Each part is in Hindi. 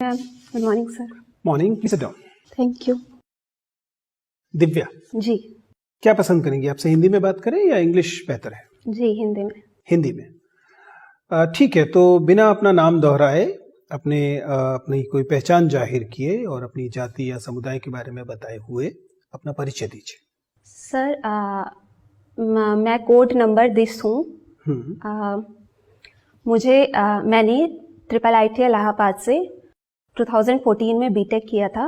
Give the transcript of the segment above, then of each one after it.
Good morning sir. Morning, please sit down. Thank you. Divya, ji क्या पसंद करेंगी? आपसे हिंदी में बात करें या इंग्लिश बेहतर है? जी हिंदी में। हिंदी में। ठीक है, तो बिना अपना नाम दोहराए अपनी कोई पहचान जाहिर किए और अपनी जाति या समुदाय के बारे में बताए हुए अपना परिचय दीजिए। सर मैं कोड नंबर 10 हूँ। मैंने IIIT इलाहाबाद से 2014 में बीटेक किया था।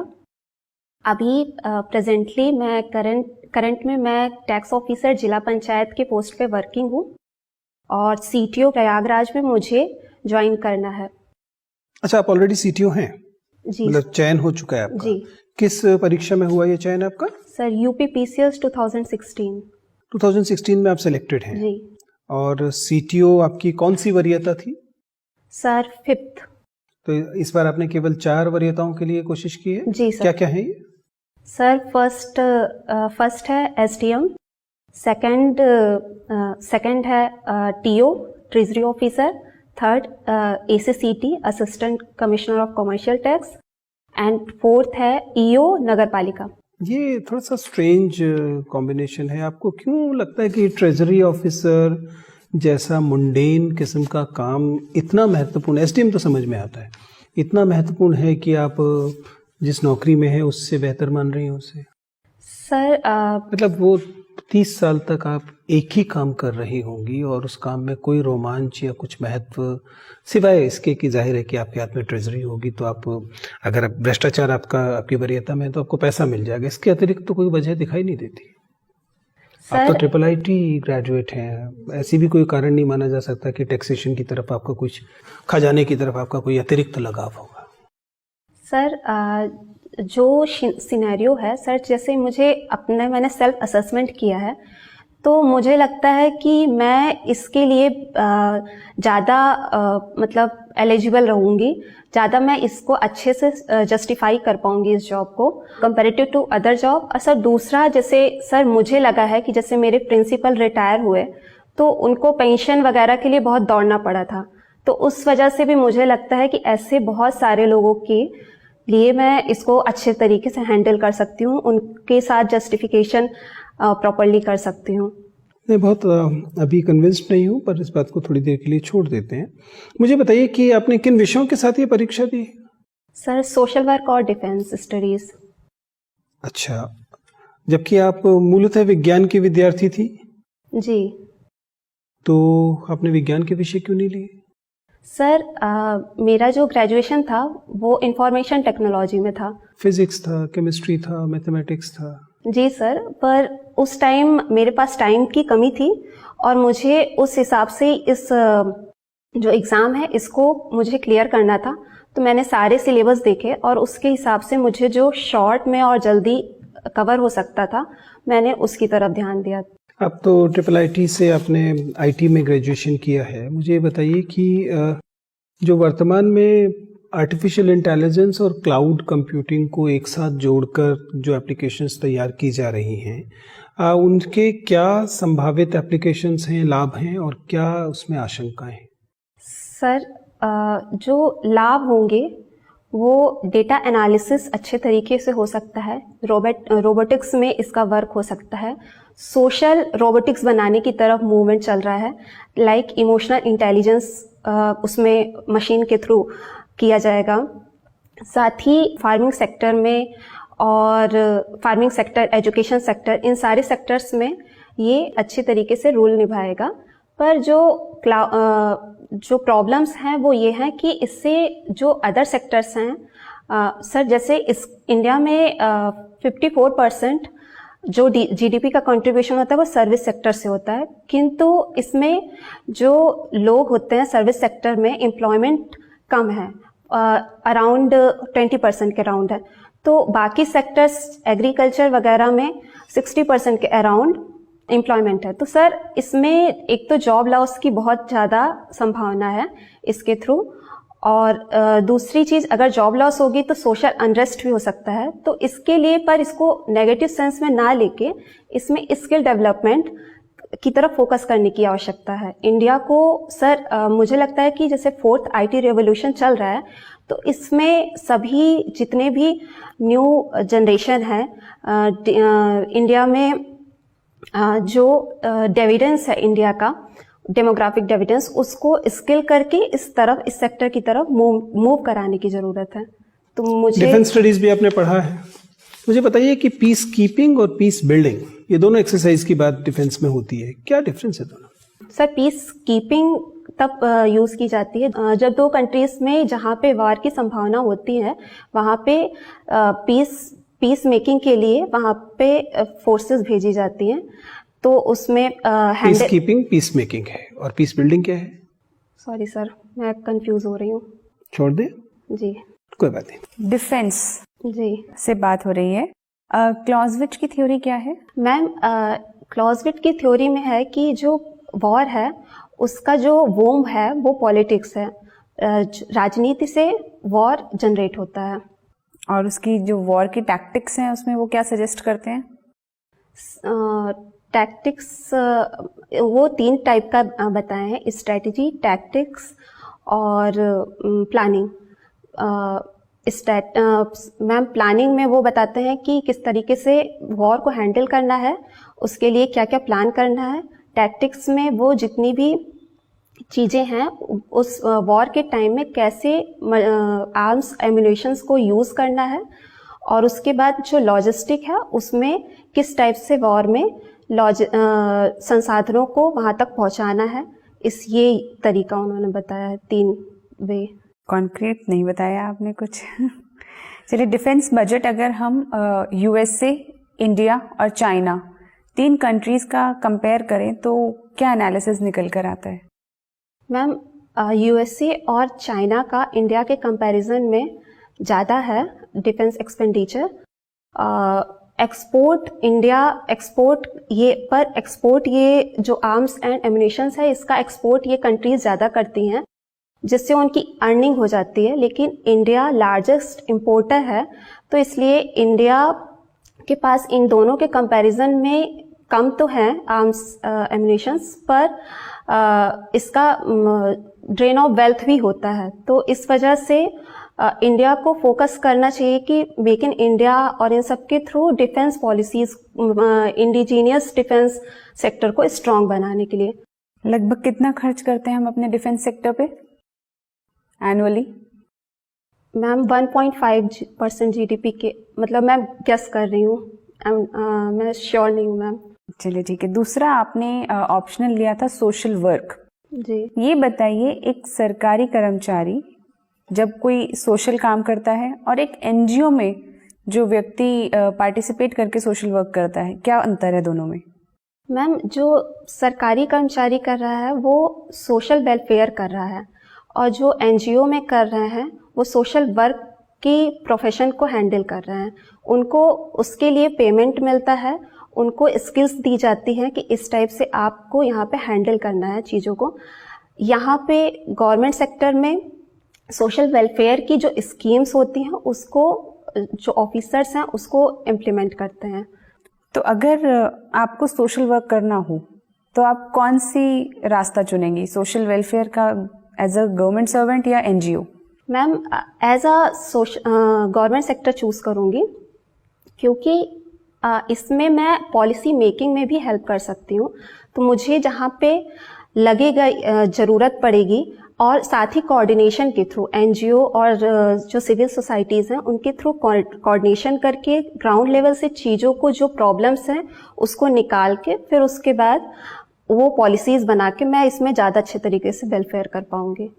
अभी प्रेजेंटली मैं करंट में मैं टैक्स ऑफिसर जिला पंचायत के पोस्ट पे वर्किंग हूँ और CTO प्रयागराज में मुझे ज्वाइन करना है। अच्छा, आप ऑलरेडी CTO हैं? जी मतलब चयन हो चुका है आपका? जी। किस परीक्षा में हुआ ये चयन आपका? Sir UPPCS 2016। 2016 में आप सिलेक्टेड हैं? जी। और CTO आपकी कौन सी वरीयता थी? Sir 5th। तो इस बार आपने केवल 4 वरीयताओं के लिए कोशिश की है? जी सर। क्या क्या है ये? सर फर्स्ट है SDM, सेकंड है TO treasury officer, third ACCT assistant commissioner of commercial tax and fourth है EO नगर पालिका। ये थोड़ा सा स्ट्रेंज कॉम्बिनेशन है। आपको क्यों लगता है कि ट्रेजरी ऑफिसर जैसा मुंडेन किस्म का काम इतना महत्वपूर्ण? SDM तो समझ में आता है, इतना महत्वपूर्ण है कि आप जिस नौकरी में है उससे बेहतर मान रही हैं उसे? सर मतलब वो 30 साल तक आप एक ही काम कर रही होंगी और उस काम में कोई रोमांच या कुछ महत्व सिवाय इसके कि जाहिर है कि आपके हाथ में ट्रेजरी होगी तो आप अगर भ्रष्टाचार आपकी वरीयता में है तो आपको पैसा मिल जाएगा, इसके अतिरिक्त तो कोई वजह दिखाई नहीं देती। आप तो IIIT ग्रेजुएट हैं, ऐसी भी कोई कारण नहीं माना जा सकता कि टैक्सेशन की तरफ आपका कुछ, खजाने की तरफ आपका कोई अतिरिक्त लगाव होगा? सर जो सिनेरियो है सर, जैसे मैंने सेल्फ असेसमेंट किया है तो मुझे लगता है कि मैं इसके लिए ज़्यादा मतलब एलिजिबल रहूँगी, ज़्यादा मैं इसको अच्छे से जस्टिफाई कर पाऊँगी इस जॉब को कंपैरेटिव टू अदर जॉब। और सर दूसरा, जैसे सर मुझे लगा है कि जैसे मेरे प्रिंसिपल रिटायर हुए तो उनको पेंशन वगैरह के लिए बहुत दौड़ना पड़ा था, तो उस वजह से भी मुझे लगता है कि ऐसे बहुत सारे लोगों के लिए मैं इसको अच्छे तरीके से हैंडल कर सकती हूँ, उनके साथ जस्टिफिकेशन प्रॉपर्ली कर सकती हूँ। मैं बहुत अभी कन्विंस्ड नहीं हूँ, पर इस बात को थोड़ी देर के लिए छोड़ देते हैं। मुझे बताइए कि आपने किन विषयों के साथ ये परीक्षा दी? सर सोशल वर्क और डिफेंस स्टडीज। अच्छा, जबकि आप मूलतः विज्ञान की विद्यार्थी थी? जी। तो आपने विज्ञान के विषय क्यों नहीं लिए? सर मेरा जो ग्रेजुएशन था वो इंफॉर्मेशन टेक्नोलॉजी में था। फिजिक्स था, केमिस्ट्री था, मैथमेटिक्स था? जी सर, पर उस टाइम मेरे पास टाइम की कमी थी और मुझे उस हिसाब से इस जो एग्ज़ाम है इसको मुझे क्लियर करना था, तो मैंने सारे सिलेबस देखे और उसके हिसाब से मुझे जो शॉर्ट में और जल्दी कवर हो सकता था मैंने उसकी तरफ ध्यान दिया। अब तो IIIT से आपने IT में ग्रेजुएशन किया है। मुझे ये बताइए कि जो वर्तमान में आर्टिफिशियल इंटेलिजेंस और क्लाउड कंप्यूटिंग को एक साथ जोड़कर जो एप्लीकेशंस तैयार की जा रही हैं, उनके क्या संभावित एप्लीकेशंस हैं, लाभ हैं और क्या उसमें आशंकाएं हैं? सर जो लाभ होंगे वो डेटा एनालिसिस अच्छे तरीके से हो सकता है, रोबोटिक्स में इसका वर्क हो सकता है, सोशल रोबोटिक्स बनाने की तरफ मूवमेंट चल रहा है, लाइक इमोशनल इंटेलिजेंस उसमें मशीन के थ्रू किया जाएगा। साथ ही फार्मिंग सेक्टर में और फार्मिंग सेक्टर, एजुकेशन सेक्टर, इन सारे सेक्टर्स में ये अच्छे तरीके से रोल निभाएगा। पर जो प्रॉब्लम्स हैं वो ये हैं कि इससे जो अदर सेक्टर्स हैं सर, जैसे इस इंडिया में 54% जो GDP का कंट्रीब्यूशन होता है वो सर्विस सेक्टर से होता है, किंतु इसमें जो लोग होते हैं सर्विस सेक्टर में एम्प्लॉयमेंट कम है, अराउंड 20% के अराउंड है। तो बाकी सेक्टर्स एग्रीकल्चर वगैरह में 60% के अराउंड एम्प्लॉयमेंट है। तो सर इसमें एक तो जॉब लॉस की बहुत ज़्यादा संभावना है इसके थ्रू, और दूसरी चीज़, अगर जॉब लॉस होगी तो सोशल अनरेस्ट भी हो सकता है। तो इसके लिए, पर इसको नेगेटिव सेंस में ना लेके इसमें स्किल डेवलपमेंट की तरफ फोकस करने की आवश्यकता है। इंडिया को सर मुझे लगता है कि जैसे 4th IT रेवोल्यूशन चल रहा है तो इसमें सभी जितने भी न्यू जनरेशन है इंडिया में जो डिविडेंस है इंडिया का डेमोग्राफिक डिविडेंस, उसको स्किल करके इस सेक्टर की तरफ मूव कराने की जरूरत है। तो मुझे डिफेंस स्टडीज भी आपने पढ़ा है, मुझे बताइए कि पीस कीपिंग और पीस बिल्डिंग ये दोनों एक्सरसाइज की बात डिफेंस में होती है, क्या डिफरेंस है दोनों? सर, पीस कीपिंग तब यूज की जाती है जब दो कंट्रीज में जहाँ पे वार की संभावना होती है वहाँ पे पीस मेकिंग के लिए वहाँ पे फोर्सेस भेजी जाती हैं। तो उसमें पीस कीपिंग पीस मेकिंग है और पीस बिल्डिंग क्या है? सॉरी सर, मैं कंफ्यूज हो रही हूँ। छोड़ दे जी, कोई बात नहीं। डिफेंस जी से बात हो रही है। क्लॉजविट की थ्योरी क्या है? मैम, क्लॉजविट की थ्योरी में है कि जो वॉर है उसका जो वोम है वो पॉलिटिक्स है। राजनीति से वॉर जनरेट होता है। और उसकी जो वॉर की टैक्टिक्स हैं उसमें वो क्या सजेस्ट करते हैं? टैक्टिक्स वो 3 टाइप का बताए हैं, स्ट्रेटजी, टैक्टिक्स और प्लानिंग। मैम, प्लानिंग में वो बताते हैं कि किस तरीके से वॉर को हैंडल करना है, उसके लिए क्या क्या प्लान करना है। टैक्टिक्स में वो जितनी भी चीज़ें हैं उस वॉर के टाइम में कैसे आर्म्स एम्युनिशंस को यूज़ करना है, और उसके बाद जो लॉजिस्टिक है उसमें किस टाइप से वॉर में संसाधनों को वहाँ तक पहुँचाना है। ये तरीका उन्होंने बताया है, 3 वे। कॉन्क्रीट नहीं बताया आपने कुछ। चलिए, डिफेंस बजट अगर हम यूएसए, इंडिया और चाइना 3 कंट्रीज का कंपेयर करें तो क्या एनालिसिस निकल कर आता है? मैम, यूएसए और चाइना का इंडिया के कंपैरिजन में ज़्यादा है डिफेंस एक्सपेंडिचर। एक्सपोर्ट ये जो आर्म्स एंड एम्युनिशंस है इसका एक्सपोर्ट ये कंट्रीज ज़्यादा करती हैं, जिससे उनकी अर्निंग हो जाती है। लेकिन इंडिया लार्जेस्ट इंपोर्टर है, तो इसलिए इंडिया के पास इन दोनों के कंपैरिजन में कम तो है आर्म्स एम्युनिशंस, पर इसका ड्रेन ऑफ वेल्थ भी होता है। तो इस वजह से इंडिया को फोकस करना चाहिए कि मेक इन इंडिया और इन सब के through defence policies, indigenous defence sector को स्ट्रांग बनाने के लिए। लगभग कितना खर्च करते हैं हम अपने डिफेंस सेक्टर पे एनुअली? मैम, 1.5% जीडीपी के, मतलब मैं गेस कर रही हूँ, मैं श्योर नहीं हूँ मैम। चलिए ठीक है। दूसरा आपने ऑप्शनल लिया था सोशल वर्क। जी, ये बताइए, एक सरकारी कर्मचारी जब कोई सोशल काम करता है और एक एनजीओ में जो व्यक्ति पार्टिसिपेट करके सोशल वर्क करता है, क्या अंतर है दोनों में? मैम, जो सरकारी कर्मचारी कर रहा है वो सोशल वेलफेयर कर रहा है, और जो एनजीओ में कर रहे हैं वो सोशल वर्क की प्रोफेशन को हैंडल कर रहे हैं। उनको उसके लिए पेमेंट मिलता है, उनको स्किल्स दी जाती हैं कि इस टाइप से आपको यहाँ पे हैंडल करना है चीज़ों को। यहाँ पे गवर्नमेंट सेक्टर में सोशल वेलफेयर की जो स्कीम्स होती हैं उसको जो ऑफिसर्स हैं उसको इम्प्लीमेंट करते हैं। तो अगर आपको सोशल वर्क करना हो तो आप कौन सी रास्ता चुनेंगी, सोशल वेलफेयर का एज अ गवर्नमेंट सर्वेंट या NGO? Ma'am, as a government sector choose करूँगी, क्योंकि इसमें मैं पॉलिसी मेकिंग में भी हेल्प कर सकती हूँ। तो मुझे जहाँ पे लगेगा ज़रूरत पड़ेगी, और साथ ही कोऑर्डिनेशन के थ्रू एनजीओ और जो सिविल सोसाइटीज़ हैं उनके थ्रू कोऑर्डिनेशन करके ग्राउंड लेवल से चीज़ों को, जो प्रॉब्लम्स हैं उसको निकाल के फिर उसके बाद वो पॉलिसीज़ बना के मैं इसमें ज़्यादा अच्छे तरीके से वेलफेयर कर पाऊँगी।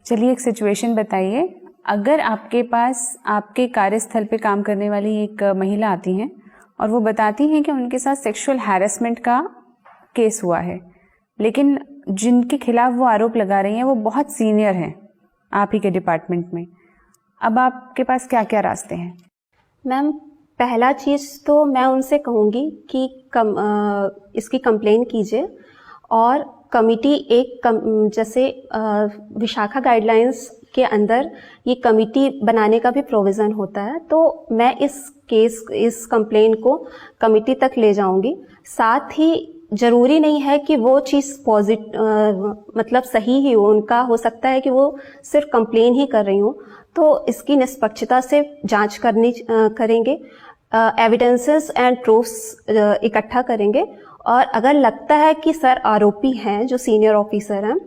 चलिए, एक सिचुएशन बताइए, अगर आपके पास आपके कार्यस्थल पे काम करने वाली एक महिला आती हैं और वो बताती हैं कि उनके साथ सेक्सुअल हैरेसमेंट का केस हुआ है, लेकिन जिनके खिलाफ वो आरोप लगा रही हैं वो बहुत सीनियर हैं आप ही के डिपार्टमेंट में, अब आपके पास क्या क्या रास्ते हैं? मैम, पहला चीज़ तो मैं उनसे कहूँगी कि इसकी कंप्लेन कीजिए, और कमिटी जैसे विशाखा गाइडलाइंस के अंदर ये कमिटी बनाने का भी प्रोविज़न होता है, तो मैं इस कंप्लेन को कमिटी तक ले जाऊंगी। साथ ही ज़रूरी नहीं है कि वो चीज़ मतलब सही ही हो, उनका हो सकता है कि वो सिर्फ कंप्लेन ही कर रही हूँ, तो इसकी निष्पक्षता से जांच करेंगे, एविडेंसेस एंड प्रूफ्स इकट्ठा करेंगे, और अगर लगता है कि सर आरोपी हैं जो सीनियर ऑफिसर हैं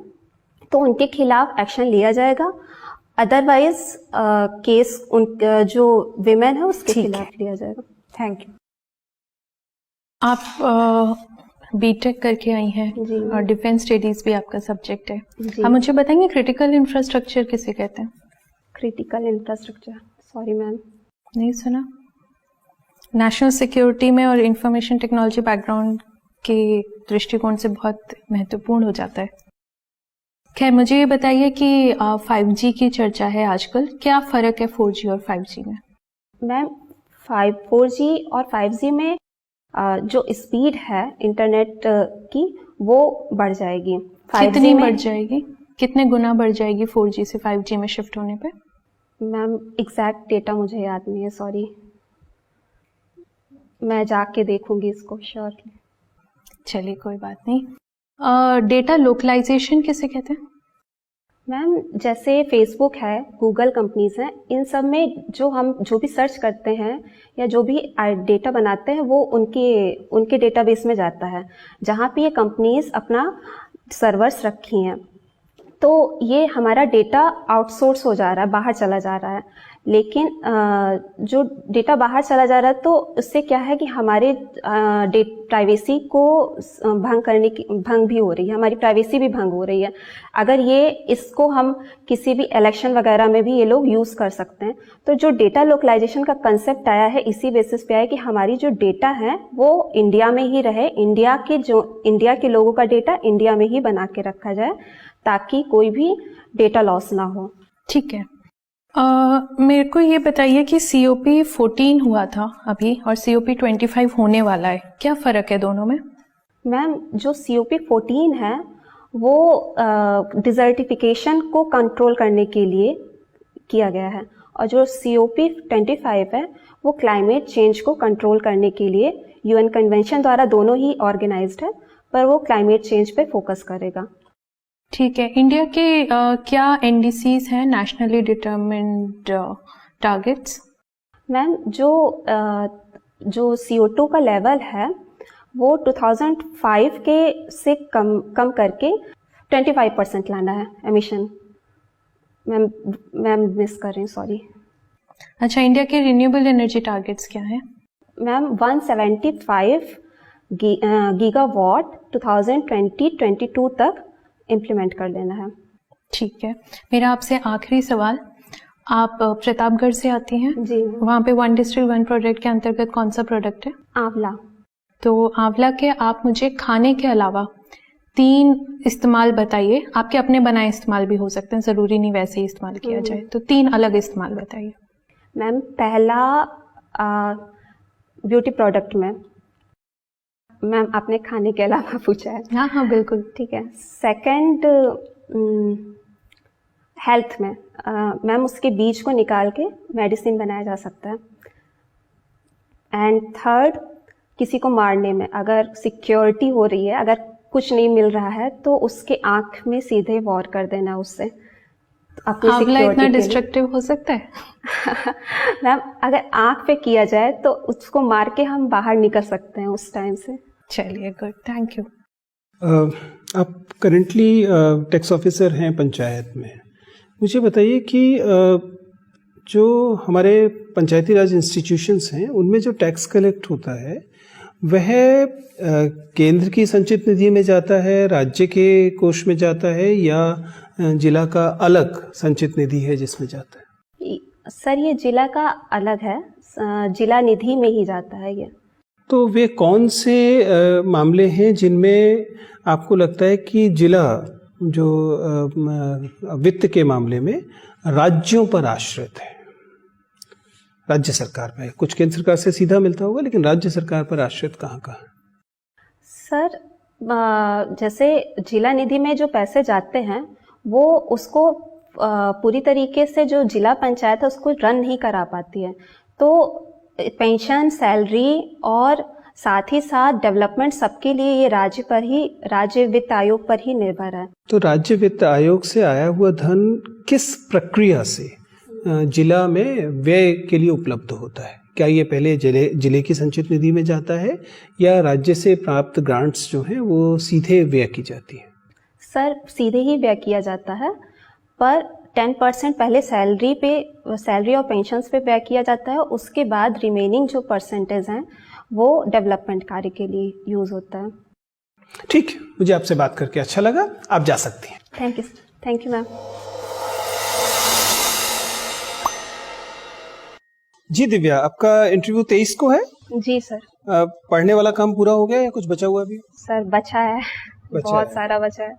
तो उनके खिलाफ एक्शन लिया जाएगा, अदरवाइज केस उन जो विमेन है उसके खिलाफ लिया जाएगा। Thank you. आप बीटेक करके आई हैं जी। और डिफेंस स्टडीज भी आपका सब्जेक्ट है। जी। आप मुझे बताएंगे क्रिटिकल इंफ्रास्ट्रक्चर किसे कहते हैं? क्रिटिकल इंफ्रास्ट्रक्चर, सॉरी मैम, नहीं सुना। नेशनल सिक्योरिटी में और इंफॉर्मेशन टेक्नोलॉजी बैकग्राउंड के दृष्टिकोण से बहुत महत्वपूर्ण हो जाता है। खैर, मुझे ये बताइए कि 5G की चर्चा है आजकल, क्या फ़र्क है 4G और 5G में? मैम 4G और 5G में जो स्पीड है इंटरनेट की वो बढ़ जाएगी। 5G कितनी में बढ़ जाएगी? कितने गुना बढ़ जाएगी 4G से 5G में शिफ्ट होने पे? मैम एग्जैक्ट डेटा मुझे याद नहीं है, सॉरी, मैं जाके देखूंगी इसको श्योरली। चलिए कोई बात नहीं। डेटा लोकलाइजेशन किसे कहते हैं? मैम जैसे फेसबुक है, गूगल कंपनीज हैं, इन सब में हम जो भी सर्च करते हैं या जो भी डेटा बनाते हैं वो उनके डेटाबेस में जाता है, जहाँ पे ये कंपनीज अपना सर्वर्स रखी हैं। तो ये हमारा डेटा आउटसोर्स हो जा रहा है, बाहर चला जा रहा है। लेकिन जो डेटा बाहर चला जा रहा है तो उससे क्या है कि हमारे प्राइवेसी को भंग भी हो रही है, हमारी प्राइवेसी भी भंग हो रही है। अगर इसको हम किसी भी इलेक्शन वगैरह में भी ये लोग यूज़ कर सकते हैं। तो जो डेटा लोकलाइजेशन का कंसेप्ट आया है इसी बेसिस पे आया कि हमारी जो डेटा है वो इंडिया में ही रहे, इंडिया के लोगों का डेटा इंडिया में ही बना के रखा जाए ताकि कोई भी डेटा लॉस ना हो। ठीक है। मेरे को ये बताइए कि COP 14 हुआ था अभी और COP 25 होने वाला है, क्या फ़र्क है दोनों में? मैम जो COP 14 है वो डिजर्टिफिकेशन को कंट्रोल करने के लिए किया गया है, और जो COP 25 है वो क्लाइमेट चेंज को कंट्रोल करने के लिए UN कन्वेंशन द्वारा दोनों ही ऑर्गेनाइज्ड है, पर वो क्लाइमेट चेंज पे फोकस करेगा। ठीक है। इंडिया के क्या NDCs हैं, नेशनली डिटरमिन्ड टारगेट्स? मैम जो CO2 का लेवल है वो 2005 के से कम करके 25% लाना है एमिशन। मैम मिस कर रही हूँ, सॉरी। अच्छा, इंडिया के रिन्यूएबल एनर्जी टारगेट्स क्या हैं? मैम 175 गीगावाट 2022 तक इम्प्लीमेंट कर लेना है। ठीक है। मेरा आपसे आखिरी सवाल, आप प्रतापगढ़ से आती हैं जी। वहाँ पे 1 डिस्ट्रिक्ट 1 प्रोडक्ट के अंतर्गत कौन सा प्रोडक्ट है? आंवला। तो आंवला के आप मुझे खाने के अलावा 3 इस्तेमाल बताइए। आपके अपने बनाए इस्तेमाल भी हो सकते हैं, ज़रूरी नहीं वैसे ही इस्तेमाल किया जाए। तो 3 अलग इस्तेमाल बताइए। मैम पहला ब्यूटी प्रोडक्ट में, मैम आपने खाने के अलावा पूछा है। हाँ हाँ बिल्कुल। ठीक है। सेकंड हेल्थ में, मैम उसके बीज को निकाल के मेडिसिन बनाया जा सकता है। एंड थर्ड किसी को मारने में, अगर सिक्योरिटी हो रही है, अगर कुछ नहीं मिल रहा है तो उसके आंख में सीधे वॉर कर देना उससे अपनी आंवला सिक्योरिटी इतना डिस्ट्रक्टिव हो सकता है? मैम अगर आंख पे किया जाए तो उसको मार के हम बाहर निकल सकते हैं उस टाइम से। चलिए गुड, थैंक यू। आप करेंटली टैक्स ऑफिसर हैं पंचायत में। मुझे बताइए कि जो हमारे पंचायती राज इंस्टीट्यूशंस हैं उनमें जो टैक्स कलेक्ट होता है वह केंद्र की संचित निधि में जाता है, राज्य के कोष में जाता है, या जिला का अलग संचित निधि है जिसमें जाता है? सर ये जिला का अलग है, जिला निधि में ही जाता है ये। तो वे कौन से मामले हैं जिनमें आपको लगता है कि जिला जो वित्त के मामले में राज्यों पर आश्रित है, राज्य सरकार में? कुछ केंद्र सरकार से सीधा मिलता होगा, लेकिन राज्य सरकार पर आश्रित कहाँ कहाँ? सर जैसे जिला निधि में जो पैसे जाते हैं वो उसको पूरी तरीके से जो जिला पंचायत है उसको रन नहीं करा पाती है। तो पेंशन, सैलरी और साथ ही साथ डेवलपमेंट सबके लिए ये राज्य वित्त आयोग पर ही निर्भर है। तो राज्य वित्त आयोग से आया हुआ धन किस प्रक्रिया से जिला में व्यय के लिए उपलब्ध होता है? क्या ये पहले जिले की संचित निधि में जाता है या राज्य से प्राप्त ग्रांट्स जो हैं वो सीधे व्यय की जाती है? सर सीधे ही व्यय किया जाता है, पर 10% पहले सैलरी और पेंशन्स पे व्यय किया जाता है, उसके बाद रिमेनिंग जो परसेंटेज हैं वो डेवलपमेंट कार्य के लिए यूज होता है। ठीक, मुझे आपसे बात करके अच्छा लगा, आप जा सकती हैं। Thank you ma'am. जी दिव्या, आपका इंटरव्यू 23 को है? जी सर। पढ़ने वाला काम पूरा हो गया या कुछ बचा हुआ भी? सर बचा है, बहुत सारा बचा है।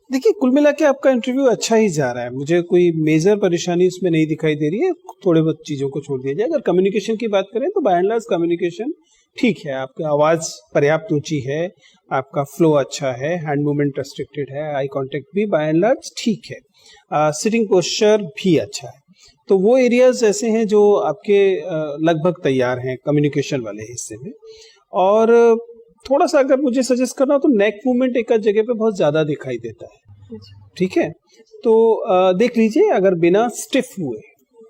देखिए, कुल मिला के आपका इंटरव्यू अच्छा ही जा रहा है, मुझे कोई मेजर परेशानी उसमें नहीं दिखाई दे रही है। थोड़े बहुत चीजों को छोड़ दिया जाए, अगर कम्युनिकेशन की बात करें तो बाय एंड लार्ज कम्युनिकेशन ठीक है, आपकी आवाज पर्याप्त ऊंची है, आपका फ्लो अच्छा है, हैंड मूवमेंट रेस्ट्रिक्टेड है, आई कांटेक्ट भी बाय एंड लार्ज ठीक है, सिटिंग पोस्चर भी अच्छा है। तो वो एरियाज ऐसे हैं जो आपके लगभग तैयार हैं कम्युनिकेशन वाले हिस्से में। और थोड़ा सा अगर मुझे सजेस्ट करना हो तो नेक मूवमेंट एक जगह पे बहुत ज्यादा दिखाई देता है, ठीक है? तो देख लीजिए, अगर बिना स्टिफ हुए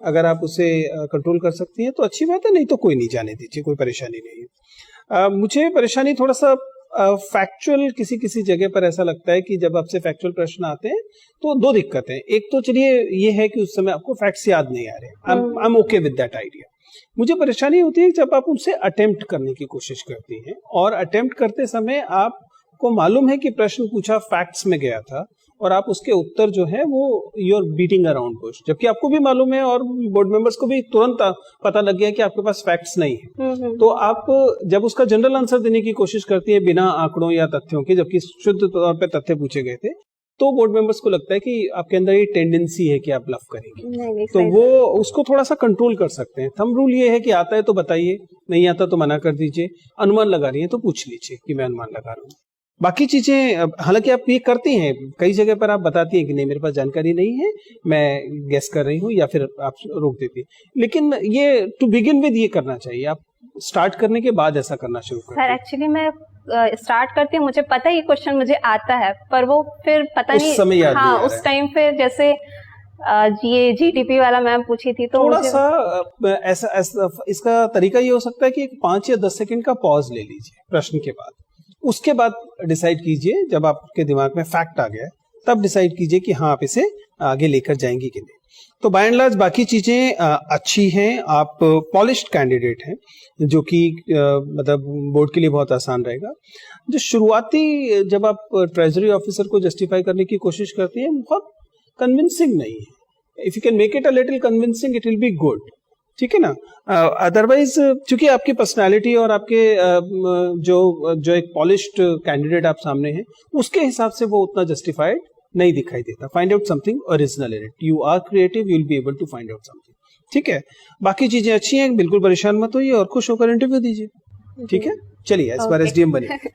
अगर आप उसे कंट्रोल कर सकती हैं तो अच्छी बात है, नहीं तो कोई नहीं, जाने दीजिए, कोई परेशानी नहीं है। मुझे परेशानी थोड़ा सा फैक्चुअल किसी जगह पर ऐसा लगता है कि जब आपसे फैक्चुअल प्रश्न आते हैं तो दो दिक्कतें, एक तो चलिए ये है कि उस समय आपको फैक्ट्स याद नहीं आ रहे, I am okay with that idea. मुझे परेशानी होती है जब आप उनसे अटेम्प्ट करने की कोशिश करती हैं और अटेम्प्ट करते समय आपको मालूम है कि प्रश्न पूछा फैक्ट्स में गया था और आप उसके उत्तर जो है वो you are beating around bush, जबकि आपको भी मालूम है और बोर्ड मेंबर्स को भी तुरंत पता लग गया कि आपके पास फैक्ट्स नहीं है। तो आप जब उसका जनरल आंसर देने की कोशिश करती है बिना आंकड़ों या तथ्यों के, जबकि शुद्ध तौर पे तथ्य पूछे गए थे, तो बोर्ड मेंबर्स को लगता है कि आपके अंदर ये टेंडेंसी है कि आप ब्लफ करेंगे। नहीं, तो वो उसको थोड़ा सा कंट्रोल कर सकते हैं। थंब रूल ये है कि आता है तो बताइए, नहीं आता तो मना कर दीजिए, अनुमान लगा रही है तो पूछ लीजिए कि मैं अनुमान लगा रहा हूँ। बाकी चीजें हालांकि आप ये करती हैं, कई जगह पर आप बताती हैं कि नहीं मेरे पास जानकारी नहीं है, मैं गेस कर रही हूँ, या फिर आप रोक देती है। लेकिन ये टू बिगिन विद ये करना चाहिए, आप स्टार्ट करने के बाद ऐसा करना शुरू करें। सर एक्चुअली मैं स्टार्ट करती हूँ, मुझे पता है ये क्वेश्चन मुझे आता है, पर वो फिर पता नहीं, उस समय याद नहीं आ रहा है। उस टाइम फिर जैसे ये जीडीपी वाला मैम पूछी थी तो थोड़ा सा ऐसा इसका तरीका ये हो सकता है कि 5 या 10 सेकंड का पॉज ले लीजिए प्रश्न के बाद, उसके बाद डिसाइड कीजिए, जब आपके दिमाग में फैक्ट आ गया तब डिसाइड कीजिए कि हाँ आप इसे आगे लेकर जाएंगे कि नहीं। तो बाय एंड लार्ज बाकी चीजें अच्छी हैं, आप पॉलिश्ड कैंडिडेट हैं, जो कि मतलब बोर्ड के लिए बहुत आसान रहेगा। जो शुरुआती जब आप ट्रेजरी ऑफिसर को जस्टिफाई करने की कोशिश करती हैं, बहुत कन्विंसिंग नहीं है। If you can make it a little convincing it will be good, ठीक है ना? अदरवाइज चूंकि आपकी पर्सनालिटी और आपके जो एक पॉलिश्ड कैंडिडेट आप सामने हैं, उसके हिसाब से वो उतना जस्टिफाइड नहीं दिखाई देता। Find out something original in it, you are creative, you will be able to find out something, ठीक है? बाकी चीजें अच्छी हैं, बिल्कुल परेशान मत होइए और खुश होकर इंटरव्यू दीजिए, ठीक है? चलिए, इस बार एसडीएम बनिए। Thank you.